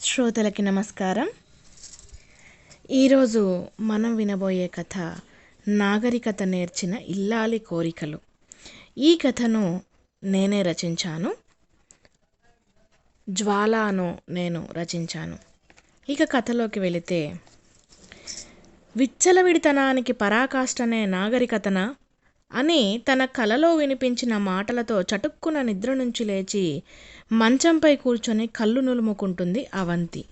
శ్రోతలకి నమస్కారం. ఈరోజు మనం వినబోయే కథ నాగరికత నేర్చిన ఇల్లాలి కోరికలు. ఈ కథను నేనే రచించాను. జ్వాలను నేను రచించాను. ఇక కథలోకి వెళితే, విచ్చలవిడితనానికి పరాకాష్ఠనే నాగరికతన అని తన కలలో వినిపించిన మాటలతో చటుక్కున నిద్ర నుంచి లేచి మంచంపై కూర్చొని కళ్ళు నులుముకుంటుంది అవంతి.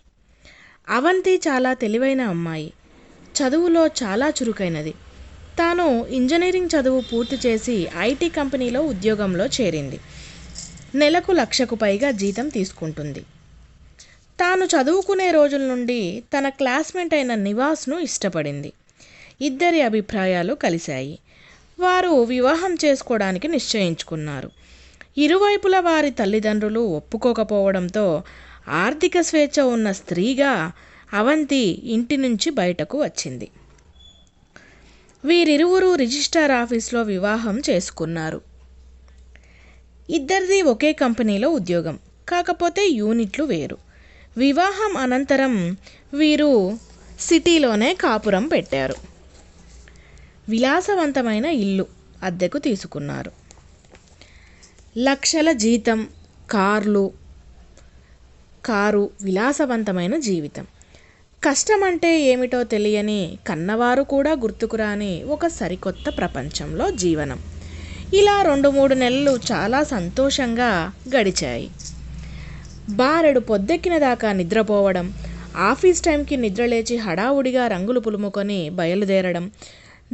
అవంతి చాలా తెలివైన అమ్మాయి, చదువులో చాలా చురుకైనది. తాను ఇంజనీరింగ్ చదువు పూర్తి చేసి ఐటీ కంపెనీలో ఉద్యోగంలో చేరింది. నెలకు 1,00,000కు పైగా జీతం తీసుకుంటుంది. తాను చదువుకునే రోజుల నుండి తన క్లాస్మేట్ అయిన నివాస్ను ఇష్టపడింది. ఇద్దరి అభిప్రాయాలు కలిశాయి. వారు వివాహం చేసుకోవడానికి నిశ్చయించుకున్నారు. ఇరువైపుల వారి తల్లిదండ్రులు ఒప్పుకోకపోవడంతో ఆర్థిక స్వేచ్ఛ ఉన్న స్త్రీగా అవంతి ఇంటి నుంచి బయటకు వచ్చింది. వీరిరువురు రిజిస్ట్రార్ ఆఫీస్లో వివాహం చేసుకున్నారు. ఇద్దరిది ఒకే కంపెనీలో ఉద్యోగం, కాకపోతే యూనిట్లు వేరు. వివాహం అనంతరం వీరు సిటీలోనే కాపురం పెట్టారు. విలాసవంతమైన ఇల్లు అద్దెకు తీసుకున్నారు. లక్షల జీతం, కారు, విలాసవంతమైన జీవితం. కష్టమంటే ఏమిటో తెలియని, కన్నవారు కూడా గుర్తుకురాని ఒక సరికొత్త ప్రపంచంలో జీవనం. ఇలా 2-3 నెలలు చాలా సంతోషంగా గడిచాయి. బారెడు పొద్దెక్కిన దాకా నిద్రపోవడం, ఆఫీస్ టైంకి నిద్రలేచి హడావుడిగా రంగులు పులుముకొని బయలుదేరడం,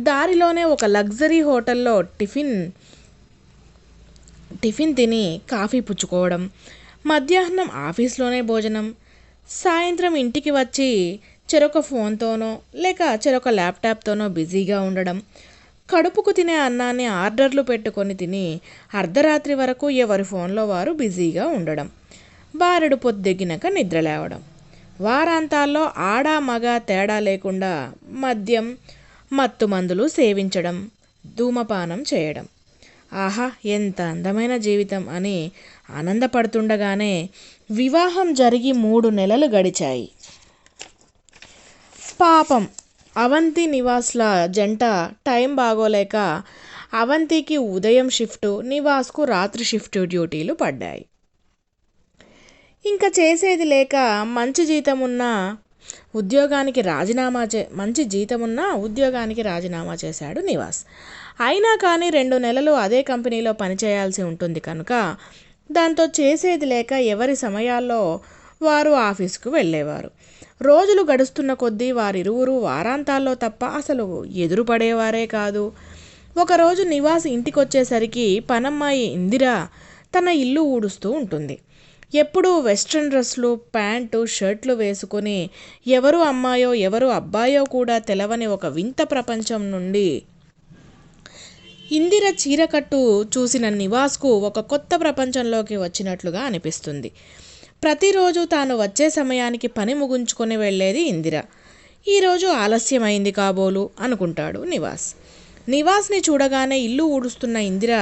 దారిలోనే ఒక లగ్జరీ హోటల్లో టిఫిన్ తిని కాఫీ పుచ్చుకోవడం, మధ్యాహ్నం ఆఫీస్లోనే భోజనం, సాయంత్రం ఇంటికి వచ్చి చెరొక ఫోన్తోనో లేక చెరొక ల్యాప్టాప్తోనో బిజీగా ఉండడం, కడుపుకు తినే అన్నాన్ని ఆర్డర్లు పెట్టుకొని తిని అర్ధరాత్రి వరకు ఎవరి ఫోన్లో వారు బిజీగా ఉండడం, బారెడు పొద్దెగినక నిద్రలేవడం, వారాంతాల్లో ఆడా మగ తేడా లేకుండా మద్యం, మత్తు మందులు సేవించడం, ధూమపానం చేయడం. ఆహా, ఎంత అందమైన జీవితం అని ఆనందపడుతుండగానే వివాహం జరిగి 3 నెలలు గడిచాయి. పాపం అవంతి నివాస్ల జంట టైం బాగోలేక అవంతికి ఉదయం షిఫ్టు, నివాస్కు రాత్రి షిఫ్ట్ డ్యూటీలు పడ్డాయి. ఇంకా చేసేది లేక మంచి జీతమున్న ఉద్యోగానికి రాజీనామా చేశాడు నివాస్. అయినా కానీ 2 నెలలు అదే కంపెనీలో పనిచేయాల్సి ఉంటుంది కనుక దాంతో చేసేది లేక ఎవరి సమయాల్లో వారు ఆఫీసుకు వెళ్ళేవారు. రోజులు గడుస్తున్న కొద్దీ వారిరువురు వారాంతాల్లో తప్ప అసలు ఎదురుపడేవారే కాదు. ఒకరోజు నివాస్ ఇంటికొచ్చేసరికి పనమ్మాయి ఇందిర తన ఇల్లు ఊడుస్తూ ఉంటుంది. ఎప్పుడూ వెస్ట్రన్ డ్రెస్లు, ప్యాంటు, షర్ట్లు వేసుకొని ఎవరు అమ్మాయో ఎవరు అబ్బాయో కూడా తెలవని ఒక వింత ప్రపంచం నుండి ఇందిర చీరకట్టు చూసిన నివాస్కు ఒక కొత్త ప్రపంచంలోకి వచ్చినట్లుగా అనిపిస్తుంది. ప్రతిరోజు తాను వచ్చే సమయానికి పని ముగించుకొని వెళ్ళేది ఇందిర. ఈరోజు ఆలస్యమైంది కాబోలు అనుకుంటాడు నివాస్. నివాస్ని చూడగానే ఇల్లు ఊడుస్తున్న ఇందిర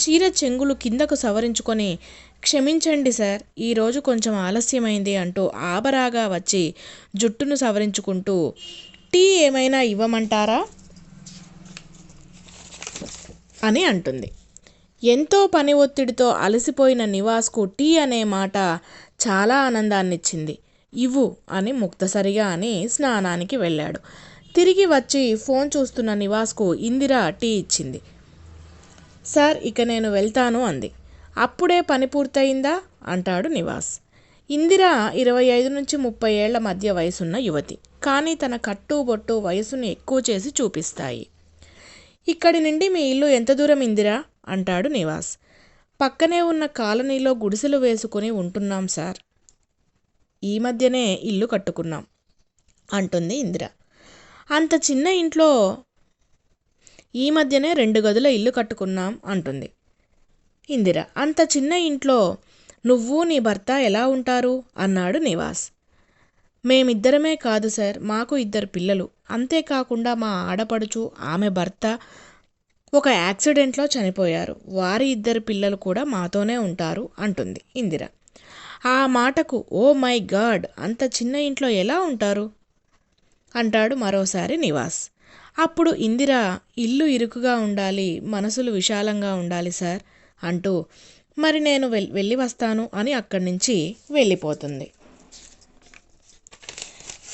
చీర చెంగులు కిందకు సవరించుకొని, క్షమించండి సార్, ఈరోజు కొంచెం ఆలస్యమైంది అంటూ ఆబరాగా వచ్చి జుట్టును సవరించుకుంటూ, టీ ఏమైనా ఇవ్వమంటారా అని అంటుంది. ఎంతో పని ఒత్తిడితో అలసిపోయిన నివాస్కు టీ అనే మాట చాలా ఆనందాన్నిచ్చింది. ఇవ్వు అని ముక్తసరిగా అని స్నానానికి వెళ్ళాడు. తిరిగి వచ్చి ఫోన్ చూస్తున్న నివాస్కు ఇందిర టీ ఇచ్చింది. సార్, ఇక నేను వెళ్తాను అంది. అప్పుడే పని పూర్తయిందా అంటాడు నివాస్. ఇందిర 25-30 ఏళ్ల మధ్య వయసున్న యువతి, కానీ తన కట్టు బొట్టు వయసును ఎక్కువ చేసి చూపిస్తాయి. ఇక్కడి నుండి మీ ఇల్లు ఎంత దూరం ఇందిరా అంటాడు నివాస్. పక్కనే ఉన్న కాలనీలో గుడిసెలు వేసుకుని ఉంటున్నాం సార్, ఈ మధ్యనే ఇల్లు కట్టుకున్నాం అంటుంది ఇందిర. అంత చిన్న ఇంట్లో ఈ మధ్యనే 2 గదుల ఇల్లు కట్టుకున్నాం అంటుంది ఇందిర. అంత చిన్న ఇంట్లో నువ్వు నీ భర్త ఎలా ఉంటారు అన్నాడు నివాస్. మేమిద్దరమే కాదు సార్, మాకు 2 పిల్లలు, అంతేకాకుండా మా ఆడపడుచు, ఆమె భర్త ఒక యాక్సిడెంట్లో చనిపోయారు. వారి 2 పిల్లలు కూడా మాతోనే ఉంటారు అంటుంది ఇందిర. ఆ మాటకు ఓ మై గాడ్, అంత చిన్న ఇంట్లో ఎలా ఉంటారు అంటాడు మరోసారి నివాస్. అప్పుడు ఇందిర, ఇల్లు ఇరుకుగా ఉండాలి, మనసులు విశాలంగా ఉండాలి సార్ అంటూ మరి నేను వెళ్ళి వస్తాను అని అక్కడి నుంచి వెళ్ళిపోతుంది.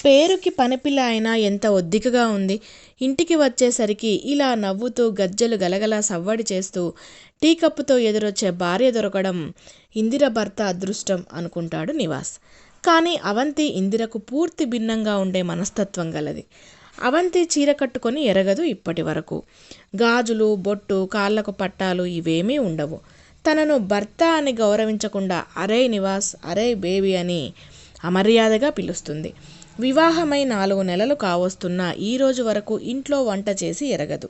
పేరుకి పనిపిల్ల అయినా ఎంత ఒద్దికగా ఉంది. ఇంటికి వచ్చేసరికి ఇలా నవ్వుతూ గజ్జలు గలగలా సవ్వడి చేస్తూ టీ కప్పుతో ఎదురొచ్చే భార్య దొరకడం ఇందిర భర్త అదృష్టం అనుకుంటాడు నివాస్. కానీ అవంతి ఇందిరకు పూర్తి భిన్నంగా ఉండే మనస్తత్వం గలది. అవంతి చీర కట్టుకొని ఎరగదు ఇప్పటి వరకు. గాజులు, బొట్టు, కాళ్లకు పట్టాలు ఇవేమీ ఉండవు. తనను భర్త అని గౌరవించకుండా అరే నివాస్, అరే బేబీ అని అమర్యాదగా పిలుస్తుంది. వివాహమై 4 నెలలు కావస్తున్నా ఈరోజు వరకు ఇంట్లో వంట చేసి ఎరగదు.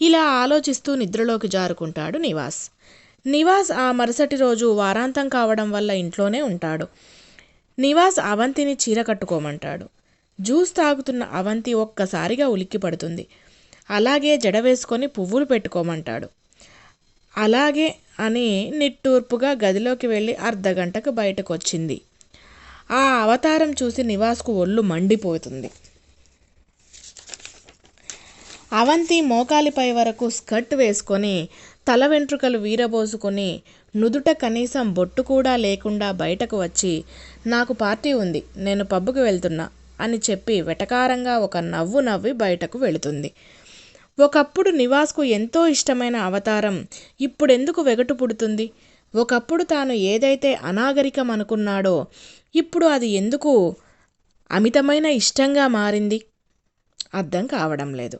ఇలా ఆలోచిస్తూ నిద్రలోకి జారుకుంటాడు నివాస్. నివాస్ ఆ మరుసటి రోజు వారాంతం కావడం వల్ల ఇంట్లోనే ఉంటాడు. నివాస్ అవంతిని చీర కట్టుకోమంటాడు. జ్యూస్ తాగుతున్న అవంతి ఒక్కసారిగా ఉలిక్కి పడుతుంది. అలాగే జడ వేసుకొని పువ్వులు పెట్టుకోమంటాడు. అలాగే అని నిట్టూర్పుగా గదిలోకి వెళ్ళి అర్ధగంటకు బయటకు వచ్చింది. ఆ అవతారం చూసి నివాస్కు ఒళ్ళు మండిపోతుంది. అవంతి మోకాలిపై వరకు స్కర్ట్ వేసుకొని తల వెంట్రుకలు వీరబోసుకొని నుదుట కనీసం బొట్టు కూడా లేకుండా బయటకు వచ్చి నాకు పార్టీ ఉంది, నేను పబ్బుకి వెళ్తున్నా అని చెప్పి వెటకారంగా ఒక నవ్వు నవ్వి బయటకు వెళుతుంది. ఒకప్పుడు నివాస్కు ఎంతో ఇష్టమైన అవతారం ఇప్పుడెందుకు వెగటు పుడుతుంది? ఒకప్పుడు తాను ఏదైతే అనాగరికం అనుకున్నాడో ఇప్పుడు అది ఎందుకు అమితమైన ఇష్టంగా మారింది? అర్థం కావడం లేదు.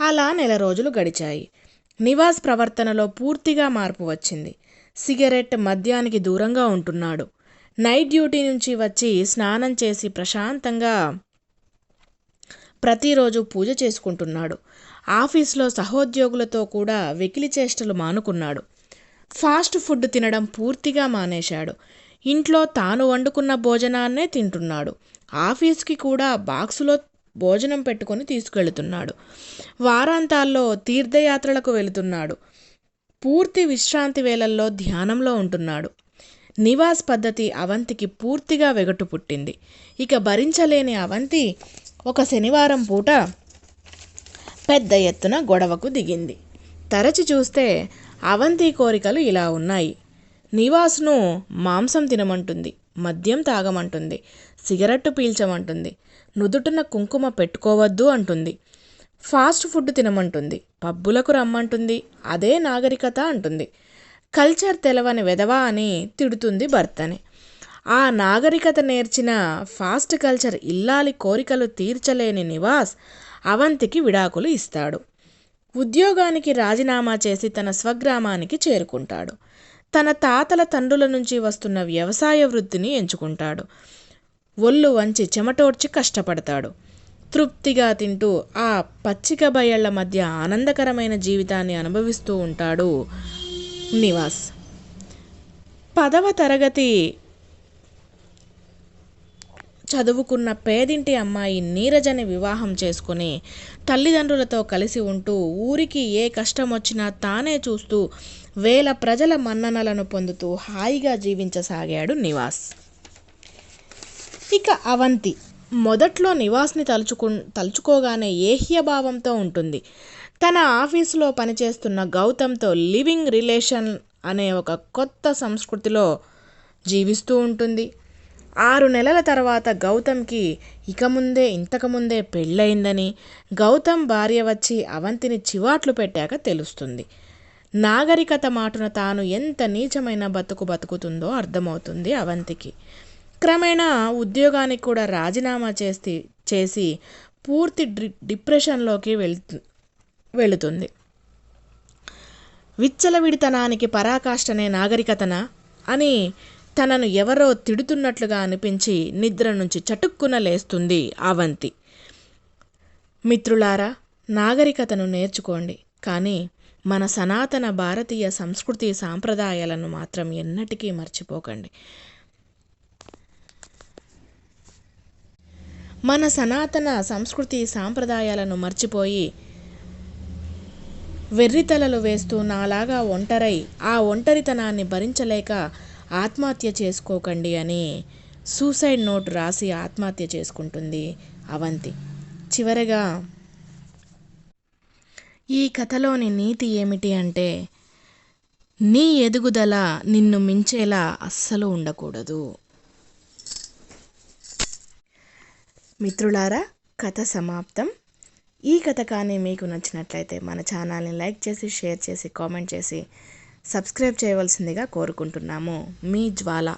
అలా 1 నెల రోజులు గడిచాయి. నివాస్ ప్రవర్తనలో పూర్తిగా మార్పు వచ్చింది. సిగరెట్, మద్యానికి దూరంగా ఉంటున్నాడు. నైట్ డ్యూటీ నుంచి వచ్చి స్నానం చేసి ప్రశాంతంగా ప్రతిరోజు పూజ చేసుకుంటున్నాడు. ఆఫీస్లో సహోద్యోగులతో కూడా వెకిలి చేష్టలు మానుకున్నాడు. ఫాస్ట్ ఫుడ్ తినడం పూర్తిగా మానేశాడు. ఇంట్లో తాను వండుకున్న భోజనాన్నే తింటున్నాడు. ఆఫీస్కి కూడా బాక్సులో భోజనం పెట్టుకొని తీసుకెళ్తున్నాడు. వారాంతాల్లో తీర్థయాత్రలకు వెళుతున్నాడు. పూర్తి విశ్రాంతి వేళల్లో ధ్యానంలో ఉంటున్నాడు. నివాస్ పద్ధతి అవంతికి పూర్తిగా వెగటు పుట్టింది. ఇక భరించలేని అవంతి ఒక శనివారం పూట పెద్ద ఎత్తున గొడవకు దిగింది. తరచి చూస్తే అవంతి కోరికలు ఇలా ఉన్నాయి. నివాస్ను మాంసం తినమంటుంది, మద్యం తాగమంటుంది, సిగరెట్టు పీల్చమంటుంది, నుదుటిన కుంకుమ పెట్టుకోవద్దు అంటుంది, ఫాస్ట్ ఫుడ్ తినమంటుంది, పబ్బులకు రమ్మంటుంది, అదే నాగరికత అంటుంది. కల్చర్ తెలవని వెధవా అని తిడుతుంది భర్తని. ఆ నాగరికత నేర్చిన ఫాస్ట్ కల్చర్ ఇల్లాలి కోరికలు తీర్చలేని నివాస్ అవంతికి విడాకులు ఇస్తాడు. ఉద్యోగానికి రాజీనామా చేసి తన స్వగ్రామానికి చేరుకుంటాడు. తన తాతల తండ్రుల నుంచి వస్తున్న వ్యవసాయ వృత్తిని ఎంచుకుంటాడు. ఒళ్ళు వంచి చెమటోడ్చి కష్టపడతాడు. తృప్తిగా తింటూ ఆ పచ్చిక బయళ్ల మధ్య ఆనందకరమైన జీవితాన్ని అనుభవిస్తూ ఉంటాడు నివాస్. 10వ తరగతి చదువుకున్న పేదింటి అమ్మాయి నీరజని వివాహం చేసుకుని తల్లిదండ్రులతో కలిసి ఉంటూ ఊరికి ఏ కష్టం వచ్చినా తానే చూస్తూ వేల ప్రజల మన్ననలను పొందుతూ హాయిగా జీవించసాగాడు నివాస్. ఇక అవంతి మొదట్లో నివాస్ని తలుచుకోగానే ఏహ్యభావంతో ఉంటుంది. తన ఆఫీసులో పనిచేస్తున్న గౌతమ్తో లివింగ్ రిలేషన్ అనే ఒక కొత్త సంస్కృతిలో జీవిస్తూ ఉంటుంది. 6 నెలల తర్వాత గౌతమ్కి ఇంతకుముందే పెళ్ళయిందని, గౌతమ్ భార్య వచ్చి అవంతిని చివాట్లు పెట్టాక తెలుస్తుంది. నాగరికత మాటున తాను ఎంత నీచమైన బతుకుతుందో అర్థమవుతుంది అవంతికి. క్రమేణా ఉద్యోగానికి కూడా రాజీనామా చేసి పూర్తి డిప్రెషన్లోకి వెళుతుంది. విచ్చలవిడితనానికి పరాకాష్ఠనే నాగరికతనా అని తనను ఎవరో తిడుతున్నట్లుగా అనిపించి నిద్ర నుంచి చటుక్కున లేస్తుంది అవంతి. మిత్రులారా, నాగరికతను నేర్చుకోండి, కానీ మన సనాతన భారతీయ సంస్కృతి సాంప్రదాయాలను మాత్రం ఎన్నటికీ మర్చిపోకండి. మన సనాతన సంస్కృతి సాంప్రదాయాలను మర్చిపోయి వెర్రితలలు వేస్తూ నాలాగా ఒంటరై ఆ ఒంటరితనాన్ని భరించలేక ఆత్మహత్య చేసుకోకండి అని సూసైడ్ నోట్ రాసి ఆత్మహత్య చేసుకుంటుంది అవంతి. చివరగా ఈ కథలోని నీతి ఏమిటి అంటే, నీ ఎదుగుదల నిన్ను మించేలా అస్సలు ఉండకూడదు. మిత్రులారా, కథ సమాప్తం. ఈ కథ కానీ మీకు నచ్చినట్లయితే మన ఛానల్ని లైక్ చేసి, షేర్ చేసి, కామెంట్ చేసి, సబ్స్క్రైబ్ చేయవలసిందిగా కోరుకుంటున్నాము. మీ జ్వాల.